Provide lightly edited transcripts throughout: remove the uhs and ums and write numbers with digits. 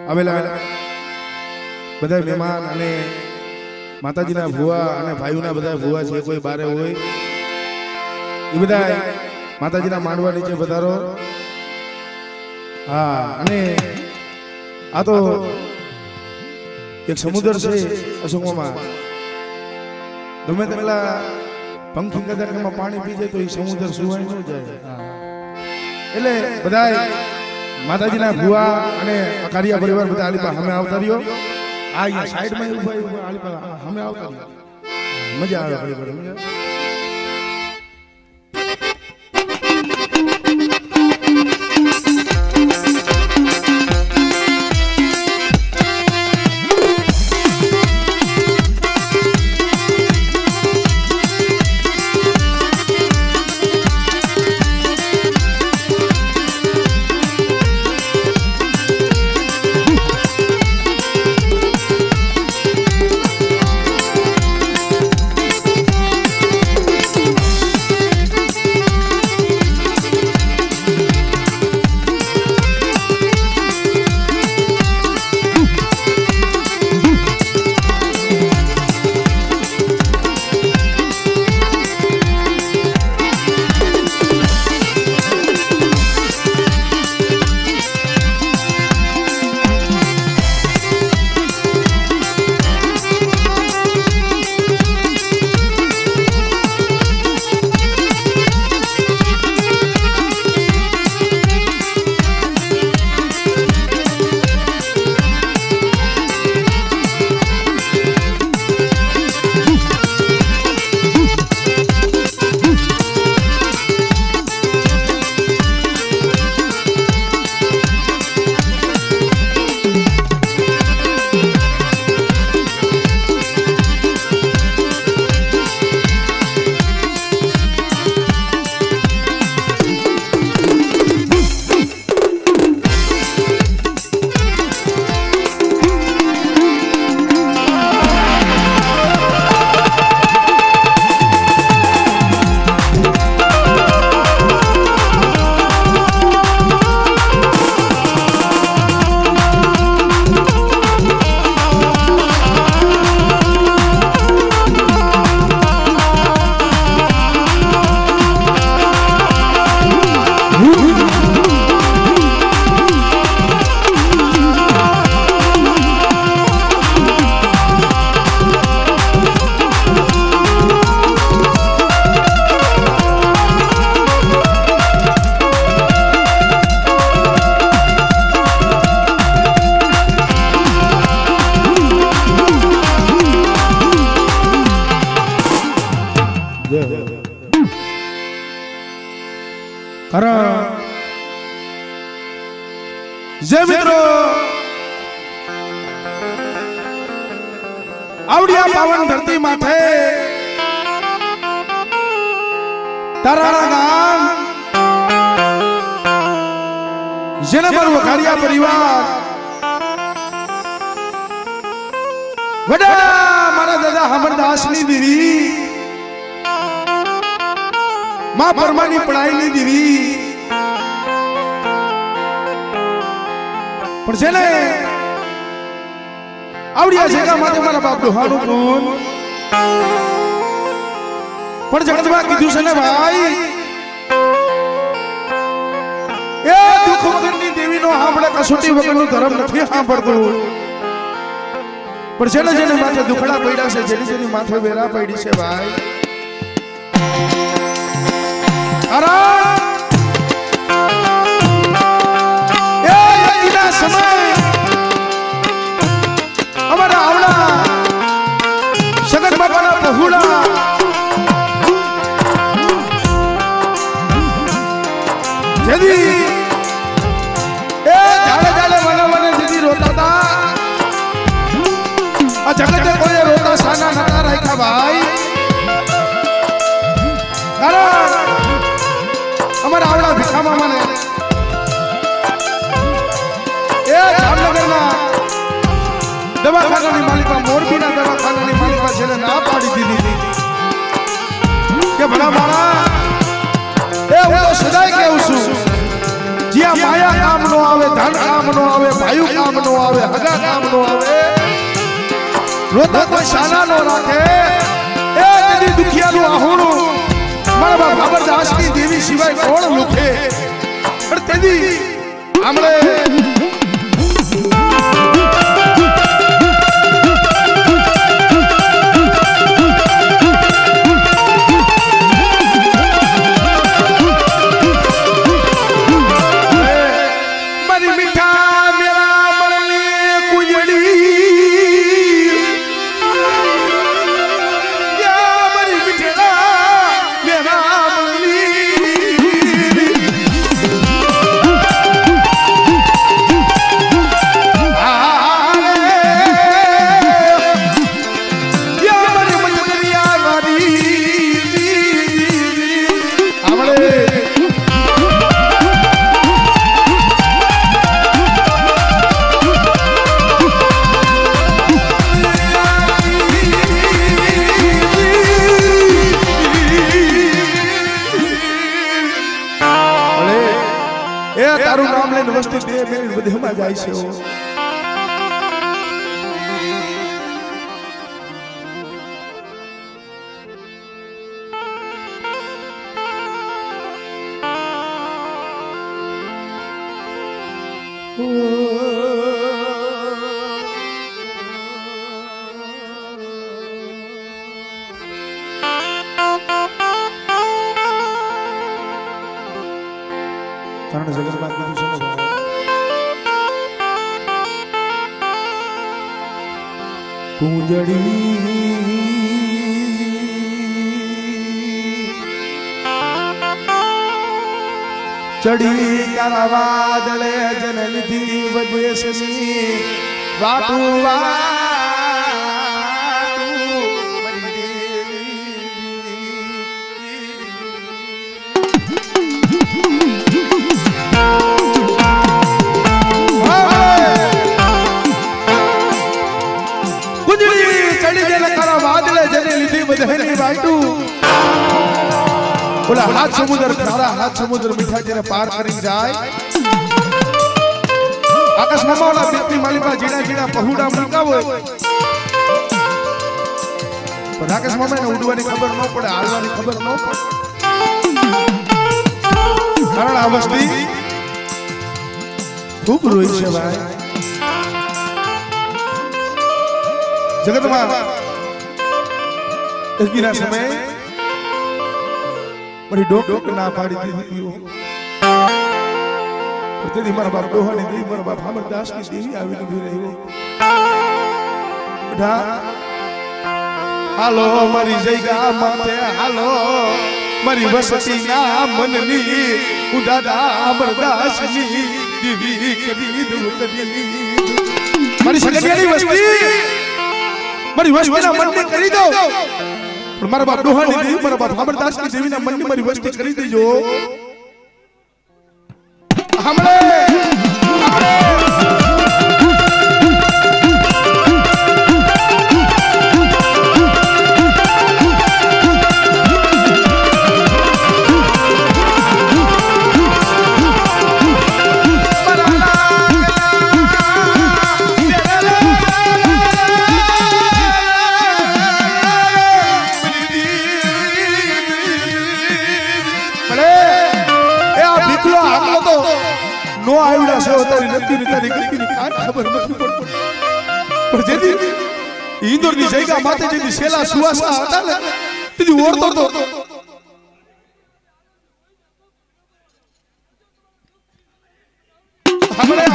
આવેલા બધા મહેમાન અને માતાજીના ભુવા અને ભાઈઓના બધા ભુવા છે કોઈ બારે હોય એ બધા માતાજીના માંડવા નીચે પધારો. હા, અને આ તો એક સમુદ્ર છે અશોકમાં. ગમે તેટલા પંખી કદાચ પાણી પી જાય તો એ સમુદ્ર સુવાઈ ન જાય. એટલે બધા માતાજીના ભુવા અને કારિયા પરિવાર બધા આલીપા અમે આવતા રહ્યો. આ સાઈડમાં ઉભા આલીપા અમે આવતા રહ્યો. મજા આવે પરિવાર. જય મિત્રો, આવડિયા પાવન ધરતી માથે તારાળા ગામ જેના પર વખારિયા પરિવાર વડા મારા દાદા હમરદાસની દીવી માં પરમાની પડાઈની દીવી પણ છે ને આવડિયા જગા માટે મારા બાપ દોહાનું કોણ પણ જગતમાં કીધું છે ને ભાઈ એ દુઃખ વગરની દેવીનો સાંભળે કસોટી વગરનું ધર્મ નથી સાંભળતું. પણ જેને જેને માથે દુખડા પડ્યા છે, જેની જેની માથે વેરા પડી છે ભાઈ, સમય અમારા આવડા સગત બાપાના પહોળા જેદી એ જાડે જાડે મને મને જેદી રોતા હતા, આ જગતે કોઈ રોતા સાના નતા રાખ્યા ભાઈ. કારણ અમારા આવડા ભીખામાં મને જામનગરના દવાખાનાની માલિકા, મોરબીના દવાખાનાની માલિકા છે ના પાડી દીધી કે ભલા મારા એ હું તો સદાય કહું છું જ્યાં માયા કામ નો આવે, ધન કામ નો આવે, ભાયુ કામ નો આવે, હગા કામ નો આવે, રોતા કોઈ શાના નો રાખે, એ તેની દુખિયાનું આહુણું મારા ભાબરદાસની દેવી સિવાય કોણ લુખે? પણ તેની આમળે તારું નામ લઈને વસ્તુ દે મેરી બધેમાં જાય છે. કારણ જગતમાં કીધું છે ને કુંજડી ચડી કાલા વાદળે જન લીધી વદેશની વાટું બોલા હાથ સમુદ્ર ખારા હાથ સમુદ્ર મીઠા જેને પાર કરી જાય આકાશ મામાના બેટની માલિકા જીણા જીણા પહુડા મૂકા હોય પણ આકાશ મામાને ઉડવાની ખબર ન પડે, હાલવાની ખબર ન પડે. કારણ આ વસ્તી ખૂબ રોઈ છે ભાઈ. જગતમાં એકીના સમયે મારી ડોક ના પાડી દીધી. તેથી મારા બાપ ડોહાની દેવી, મારા બાપ અમરદાસની દેવી આવીને ઉભી રહી. હાલો મારી જયગા માથે, હાલો મારી વસતી ના મનની, હું દાદા અમરદાસની દેવી કરી દઉં કરી. મારી સગડિયાની વસ્તી, મારી વસ્તીના મનને કરી દો. પણ મારા બાપ ડોહાની દેવી, મારા બાપ અમરદાસની દેવીના મનની મારી વસ્તી કરી દેજો. હમણે નો આવડા છે તારી નક્કી તારી ગતિની કાંઈ ખબર નથી પડતી. પણ જેથી ઇન્દોરની જગ્યા માથે જેથી શેલા સુવાસા હતા ને તેથી ઓરતો તો આપણે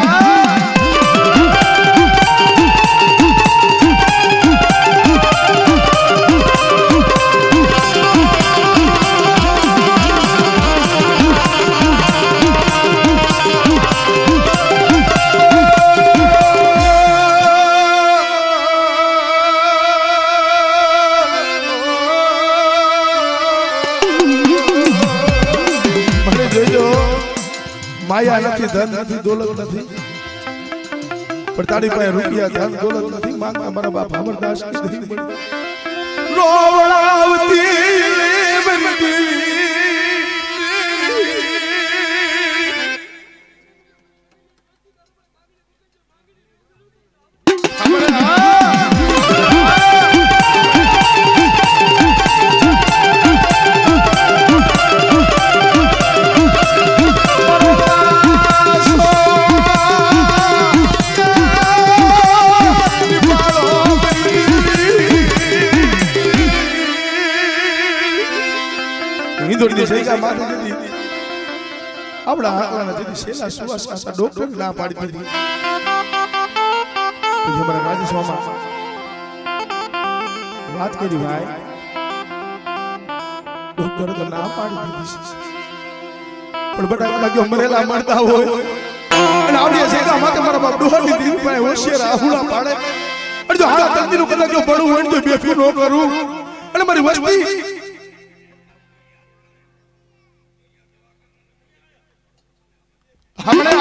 માયા નથી, ધન નથી, દોલત નથી, પણ તારી પાસે રૂપિયા ધન દોલત નથી. માંગતા મારા બાપ અમરદાસ રોવડાવતી એ સૈગા માથે જતી આપણા આકલાના જતી શેલા સુવાસ આસા ડોક્ટર ના પાડી દીધી જે મારા રાજેશ મામા વાત કરી ભાઈ ડોક્ટર તો ના પાડી દીધી પણ બટા લાગ્યો મરેલા મળતા હોય અને આવડી સૈગા માથે મારા બાપ ડોહરની દીવી પાસે હોશિયાર આહુડા પાડે અને જો હાલા તંદીનું કદાચ જો પડું હોય તો બેફી ન કરું અને મારી વસ્તી हमने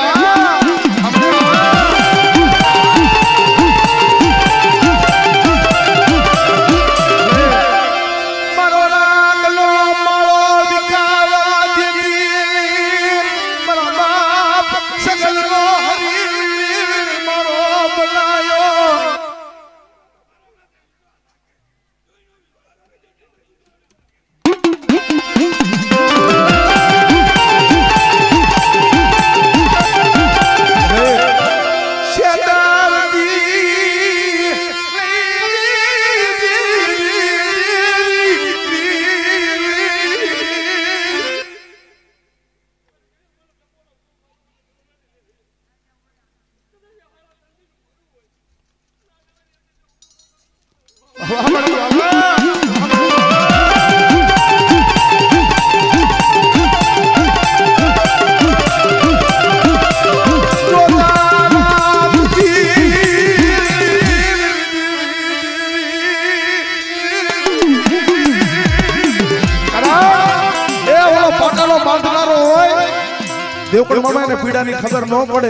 દેવકુળ મામાને પીડાની ખબર ન પડે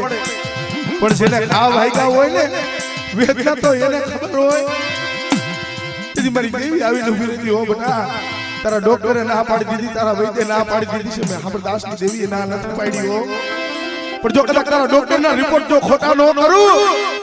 પણ જેને ઘા વાગ્યા હોય ને વેદના તો એને ખબર હોય તેથી મારી દેવી આવીને ઊભી રહી હો બેટા તારા ડોક્ટરે ના પાડી દીધી તારા વૈદ્ય ના પાડી દીધી છે મેં હમરદાસની દેવીએ ના નથી પાડી હો પણ જો કદાચ તારા ડોક્ટરના રિપોર્ટ જો ખોટા ન કરું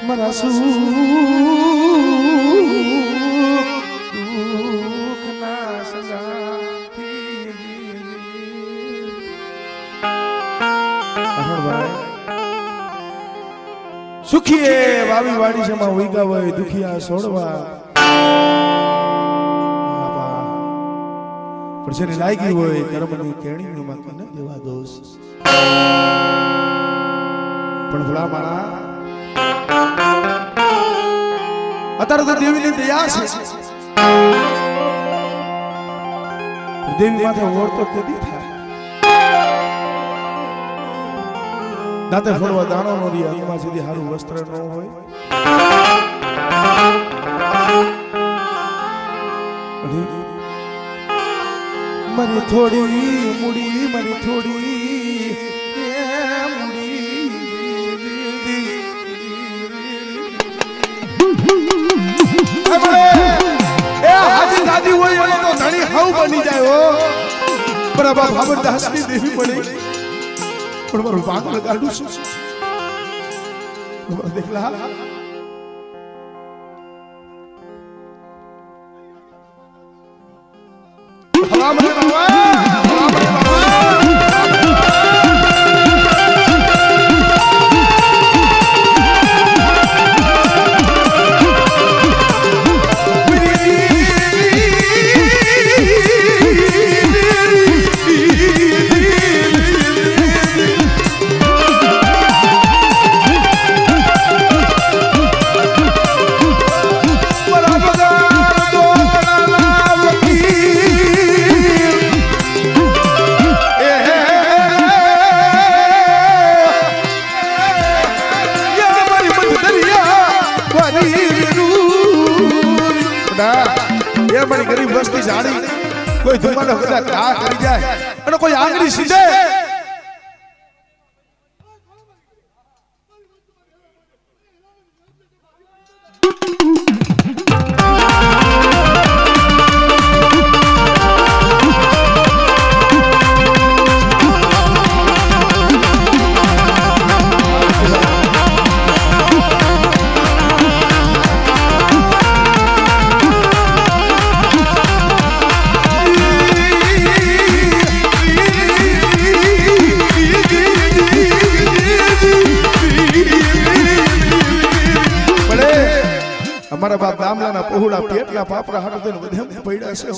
મારા સુખ દુઃખના સંગાથી સુખીએ વાવી વાડી છે માં ઉઈગા હોય દુખિયા છોડવા પણ જેને લાગી હોય કર્મની કેણીનું માકી ન દેવા દોષ પણ ભલા મારા અત્યારે તો દેવીની દયા છે દેવી માથે ઓર તો કેદી થાય દાતે ફરવા દાણો નો રી અંગમાં સીધી હારું વસ્ત્ર ન હોય મારી થોડી મુડી મારી થોડી દાદી હોય એને તો ધણી હાવ બની જાય હો બરાબર ભાબરદાસની દેવી પડી પણ મારું પાગલ ગાડું છે દેખલા હવા મને બાબા એ મારી ગરીબ વસ્તી જાણી કોઈ ધુમાડો કદાચ ઘા કરી જાય અને કોઈ આંગળી સીધે અમારા બાપ ગામડાના પહોળા પેટના પાપડા હાટો થઈને વધેમ પડ્યા છે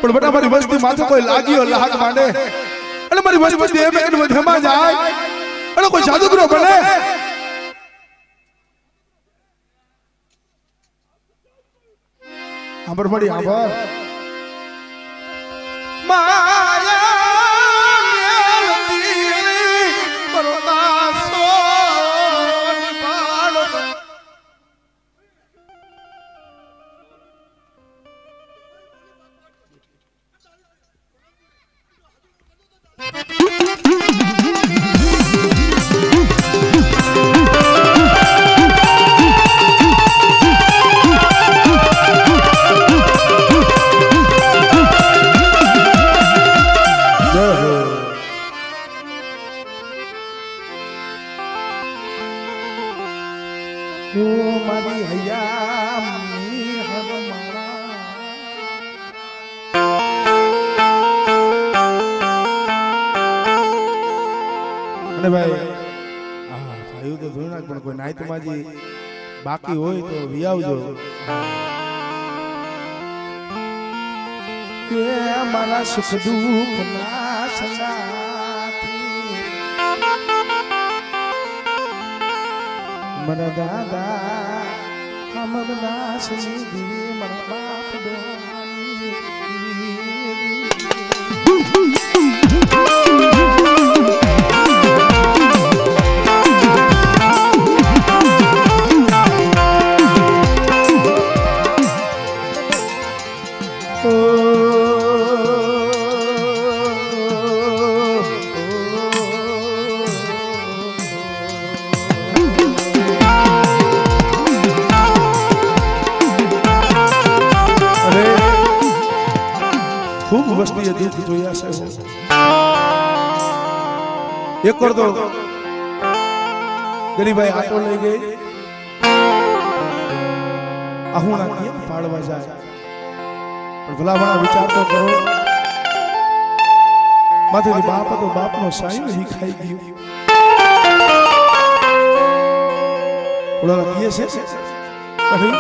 પણ બટા મારી વસ્તી માથે કોઈ લાગ્યો લાગ માંડે અને મારી વસ્તી એમ કે વધેમાં જાય અને કોઈ જાદુગરો બને આંબર મળી આંબર માયા મારી હૈયામની હરમાળા અને ભાઈ ભાઈ તો જોઈ નાખ પણ કોઈ નાઈ તો માજી બાકી હોય તો વિયાવજો કે મારા સુખ દુઃખ ના સંગાથી મરા દાદા અમર દાસ ની દીવી મરા બાપ દોની खूब वस्ती दुख जोया से एक कर दो गरीब भाई आटो ले गए आहुना किया पाड़वा जाए पर भला बड़ा विचार तो करो माथे बाप तो बाप नो साई नहीं खाई गयो बोला किए से अरे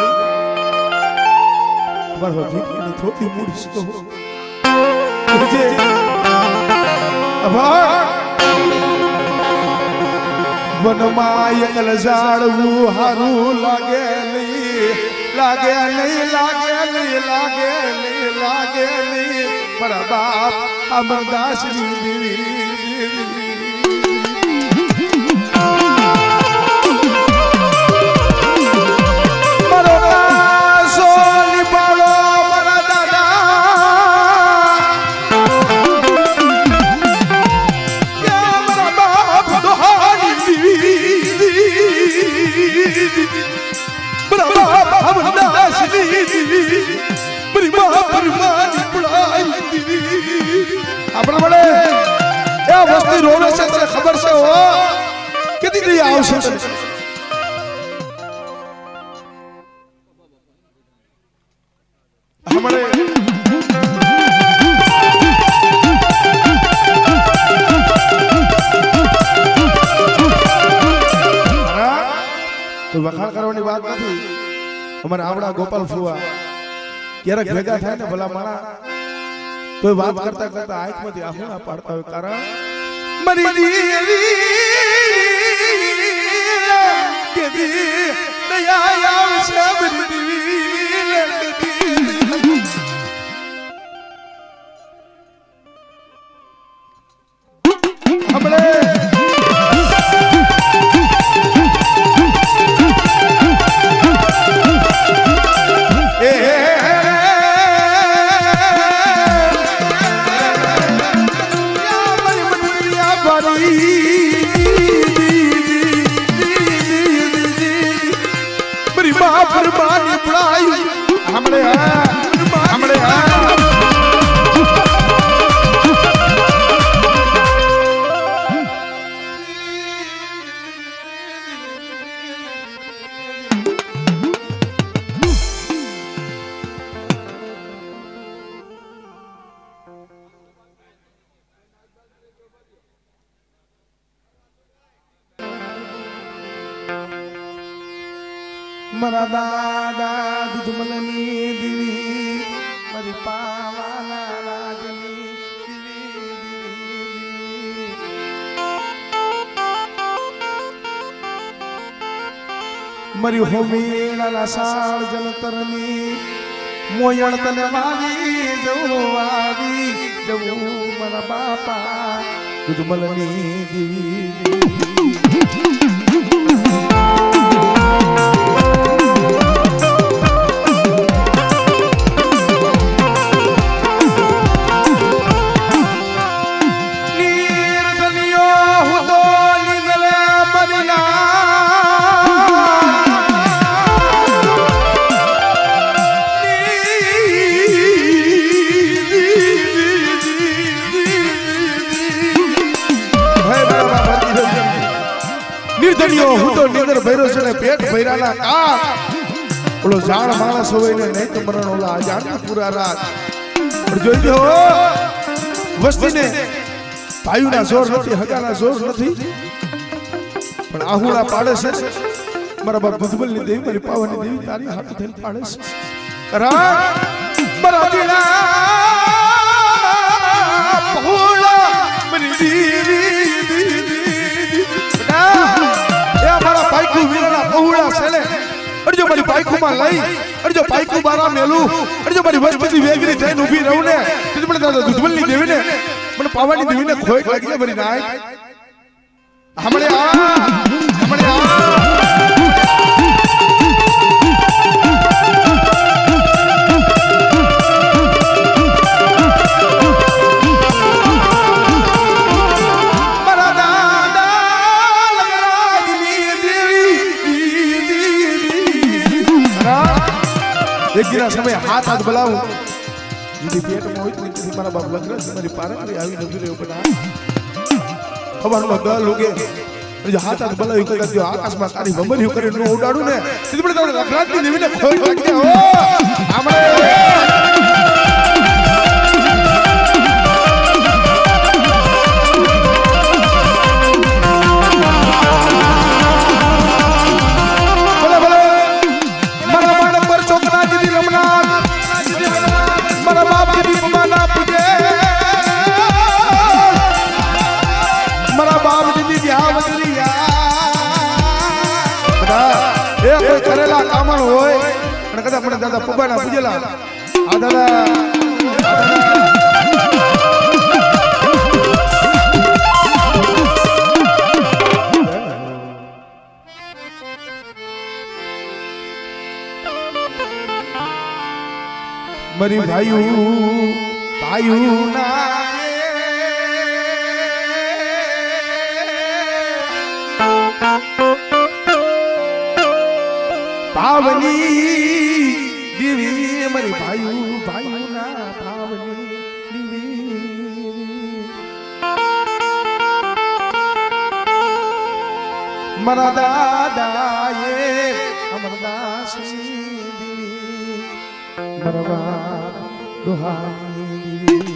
बार हो ठीक नहीं थोड़ी मूड़ी से तो मुझे अब वनमाय कल जाड़वू हारू लागे नहीं लागे नहीं लागे नहीं लागे नहीं लागे नहीं पर बाप अमरदास जी अपना बड़े ए वस्ती रोने से तेरे खबर से हो कितनी दी आवश्यक हमारे तो वखाण करवानी बात नहीं हमारे आवड़ा गोपाल फुआ क्यारेक भेगा थाय ने भला माणा तो बात करता करता आंख में आंसू ना पाड़ता हो कारण मरी देवी के दी नया आव सब देवी हमले ફરમાની પડાઈ હમણે મારા દાદા દુધમલની દીવી મારી પાવાના રાજની દીવી મારી હોમીના સાળ જલતરની મોયણ તને વાવી જવું મારા બાપા દુધમલની દીવી નિર્ધનિયો હું તો નિંદર ભૈરો છે ને પેટ ભૈરાના કા ઓલો જાણ માણસ હોય ને નહીં તો મરણ ઓલા જાણ પૂરા રાત પણ જોઈજો વસ્તીને ભાઈઓના જોર નથી હગાના જોર નથી પણ આહુડા પાડે છે મારા બાપ દુધમલની દેવી મારી પાવાની દેવી તારી હાથ થઈને પાડે છે રા મારા દીના પહોળા મારી દેવી પાઈકુ વીરાના પહોળા છેલે અડજો મારી પાઈકુમાં લઈ અડજો પાઈકુ બારા મેલું અડજો મારી વસ્તી વેગરી થઈને ઊભી રહું ને તું મને દાદા દુધમલની દેવીને મને પાવાની દેવીને ખોઈ લાગી મારી નાય હમણે આ એક દિના સમય હાથ બલાવું દીદી પેટમાં હોય તો મારા બાપ લગ્ન મારી પારંગરી આવી નવી રહ્યો બના ખબરમાં દલ ઉગે હાથ બલાવી કરી આકાશમાં તારી વમર્યું કરીને નો ઉડાડું ને દીદી મને તમને લગ્નની દેવીને ખોઈ લાગી ઓ આમણે કરેલા કામણ હોય અને કદાચ મને દાદા પબાના પૂજેલા આ દાદા મરી ભાઈઓ ના પાવની દેવી મારી ભાઈઓના પાવની દેવી મારા દાદાએ અમરદાસની દેવી મારા દોહાની દેવી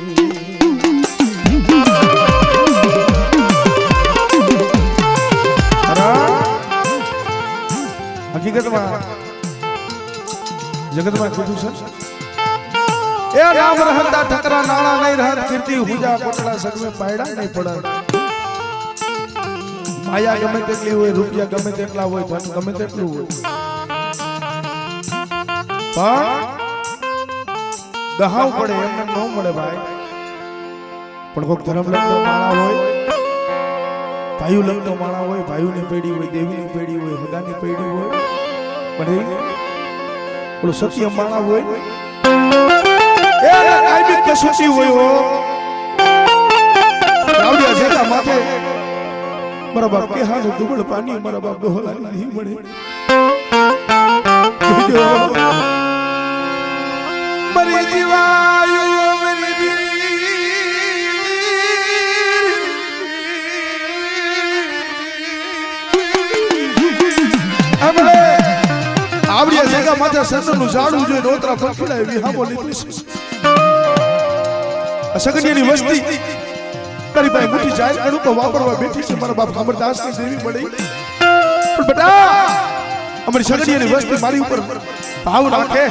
હકીકતમાં જગતમાં કીધું છે એ નામ રહતા ઠકરા નાણા નહીં રહત કીર્તિ હુજા કોટલા સગમે પાયડા નહીં પડે માયા ગમે તેટલી હોય રૂપિયા ગમે તેટલા હોય ધન ગમે તેટલું હોય પણ દહાવ પડે એમને ન મળે ભાઈ પણ કોઈક ધર્મ લગતો માળા હોય ભાઈઓ લગતો માળા હોય ભાઈઓની પેઢી હોય દેવીની પેઢી હોય હગાની પેઢી હોય પણ ઓલો સત્ય માણા હોય એ કાયમી કસોટી હોય હો રાવડિયા જેતા માથે મારા બાપ કે હાથ દુબળ પાણી મારા બાપ દોહલાની નહીં મળે મરી જીવાયો મરી આવડિયા જગા માથે સંતનું ઝાડું જોઈ નોતરા ફફડાય વિહા બોલી સગનિયાની વસ્તી તારી ભાઈ મોટી જાહેર કરું તો વાપરવા બેઠી છે મારા બાપ અમરદાસ ની દેવી પડી પણ બેટા અમારી સગનિયાની વસ્તી મારી ઉપર ભાવ રાખે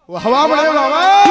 હવા મળે બાબા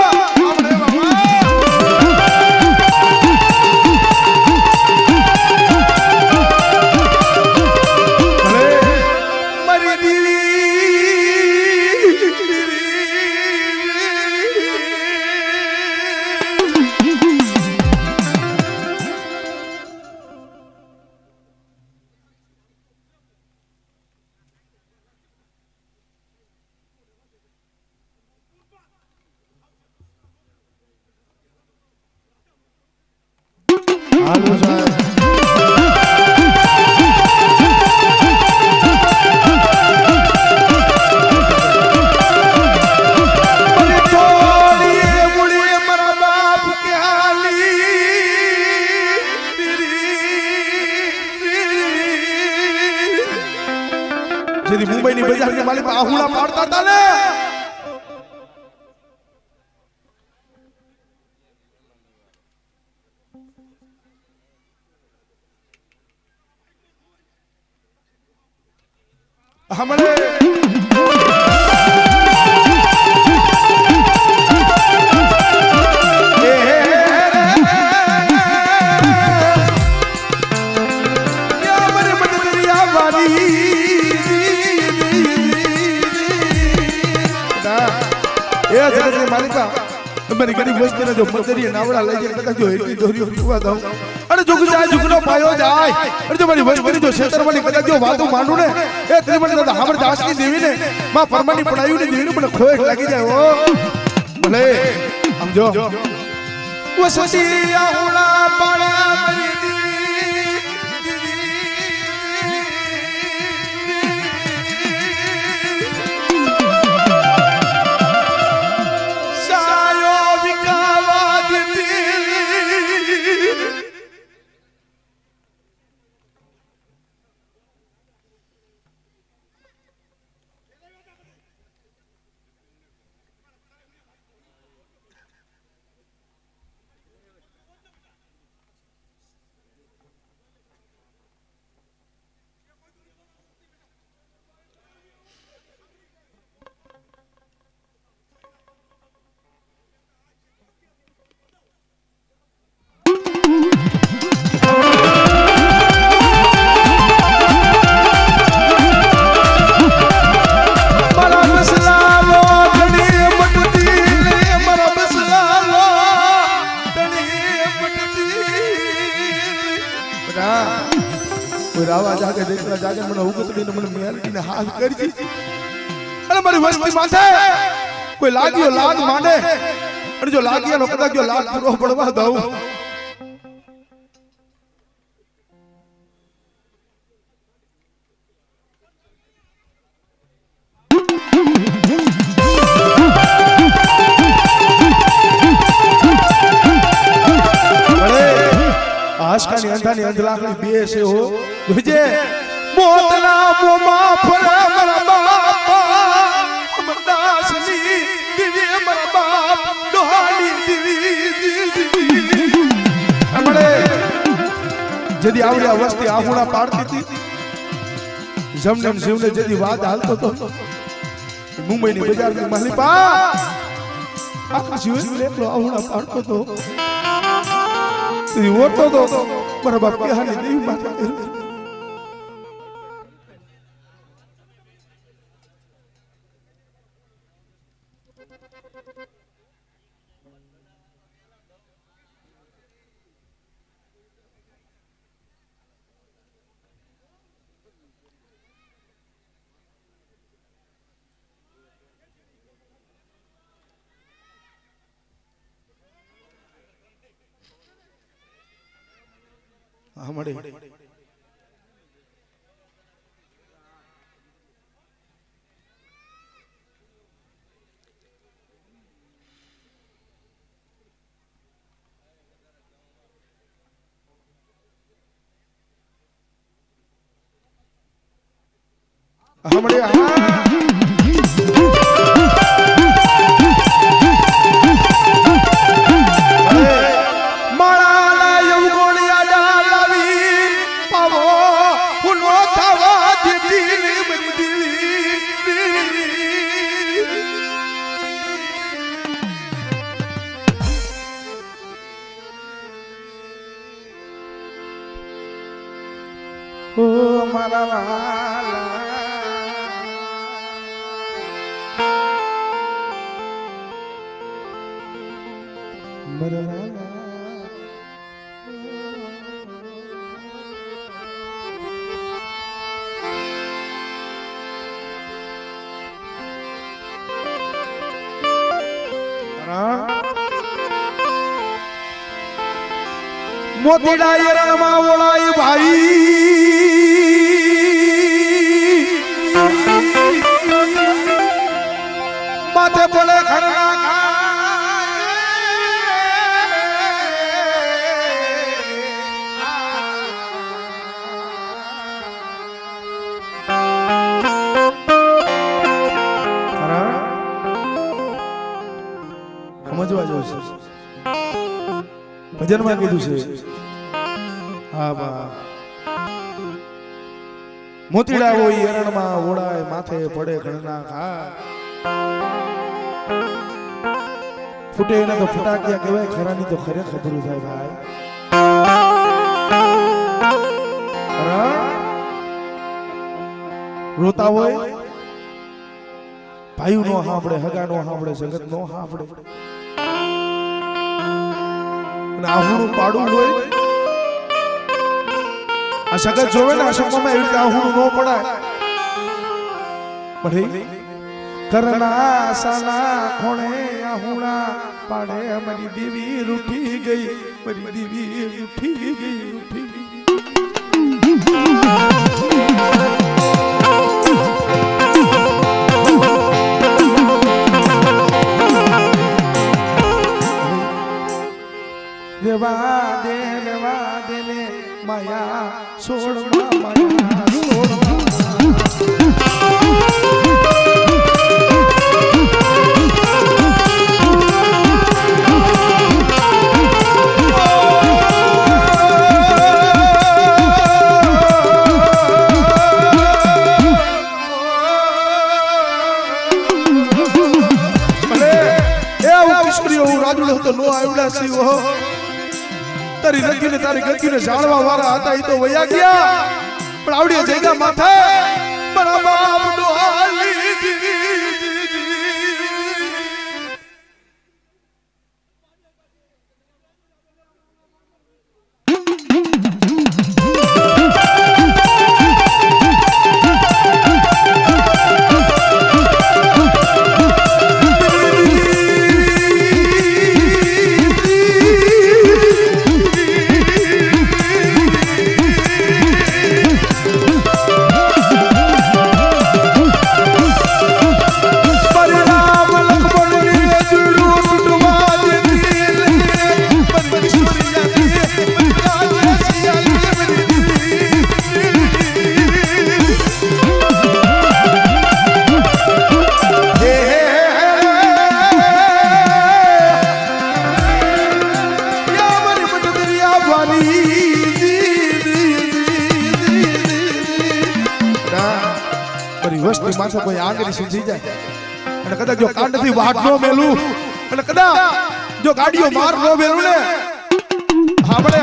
હાલો સાહેબ મુંબઈની બજારની માલિક આહુડા પાડતા હતા ને हमरे मालिका मेरी गरीब वस्ती ने जो मंदिर नावड़ा लई जाए कदा जो एटली दोरियो पीवा दઉં अरे जुग जाए जुगनो पायो जाए अरे जो मेरी वस्ती जो क्षेत्र वाली कदा जो वातो मानू ने ए त्रिमण दादा हमर दास की देवी ने मां परमानी पढ़ाई ने देवी ने મને ખોટ લાગી જાય ઓ ભલે સમજો વસતી આહુડા પાડા મરી રાવા જાગે દેખલા જાગે મને ઉગતડીને મને મેલડીને હાથ કરી અને મારી વસ્તી માથે કોઈ લાગ્યો લાગ માંડે અને જો લાગ્યાનો કદાચ જો લાગ પૂરો પડવા દઉં આશકાની અંધાની અંધલાકની બે છે હો જોજે મોતના મોમાં ફરા મારા બાપા અમરદાસની દીવી મારા બાપ દોહાની દીવી અમળે જદી આવડ્યા વસ્તી આહુડા પાડતી હતી જમનમ જીવને જદી વાત હાલતો તો મુંબઈની બજારની માલિપા આખા જીવન એકલો આહુડા પાડતો તો ઓટો તો મારા બાપ કહાની દેવી માતા મળે ઓ મારા વાલા મારા વાલા મોતીડા એરણમાં ઓળાય ભાઈ માથે પડે ખરના સમજવા જેવું છે ભજનમાં કીધું છે હા બા મોતીડા હોય એરણમાં ઓળાય માથે પડે ઘણના ખા ફૂટે એને તો ફટાકિયા કહેવાય ખરાની તો ખરે ખબરું થાય ભાઈ ખરા રોતા હોય ભાઈ નો સાંભળે હગા નો સાંભળે જગત નો સાંભળે આહુડું પાડું હોય આ સગત જોવે ને અસમમાં એવી રીતે આહુડું ન પડાય પણ કરના સાના ખોણે આહુડા પાડે મારી દેવી રૂઠી ગઈ મારી દેવી રૂઠી ગઈ રૂઠી ગઈ રેવા દે ને માયા છોડવા માયા છોડવા રાજુ તો નો આવડા સીવો તારી નગીને તારી ગતિને જાણવા વાળા હતા ઈ તો વયા ગયા પણ આવડી જગ્યા માથે મારા બાપનો હાલી વસ્તી માથે કોઈ આંગળી સીધી જાય અને કદાચ જો કાંડથી વાટ નો મેલું અને કદાચ જો ગાડીઓ માર નો મેલું ને આપણે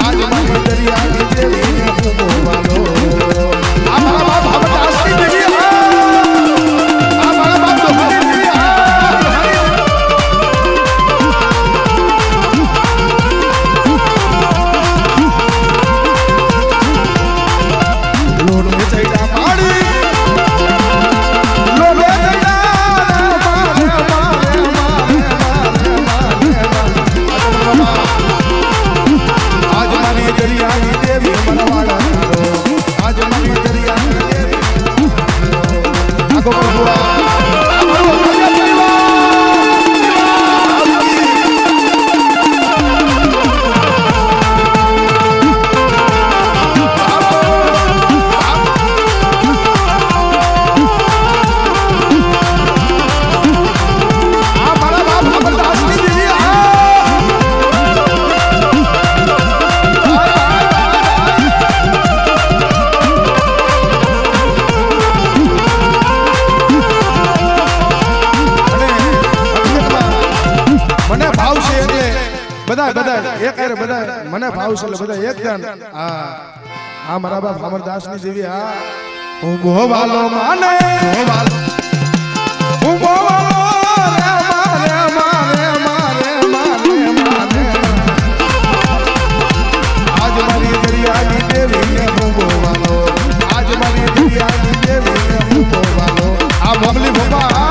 आज मानी दरिया મને ભાવ છે એટલે બધા એક હારે બધા મને ભાવ છે એટલે બધા એક જણ હા મારા બાપ અમરદાસ ની દેવી હા હું ગોવાલો માને હું ગોવાલો રે મારે આજ મારી દરિયાની દેવી ને હું ગોવાલો આજ મારી દરિયાની દેવી ને હું ગોવાલો આ બબલી ભોપા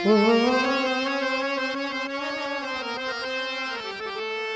Oh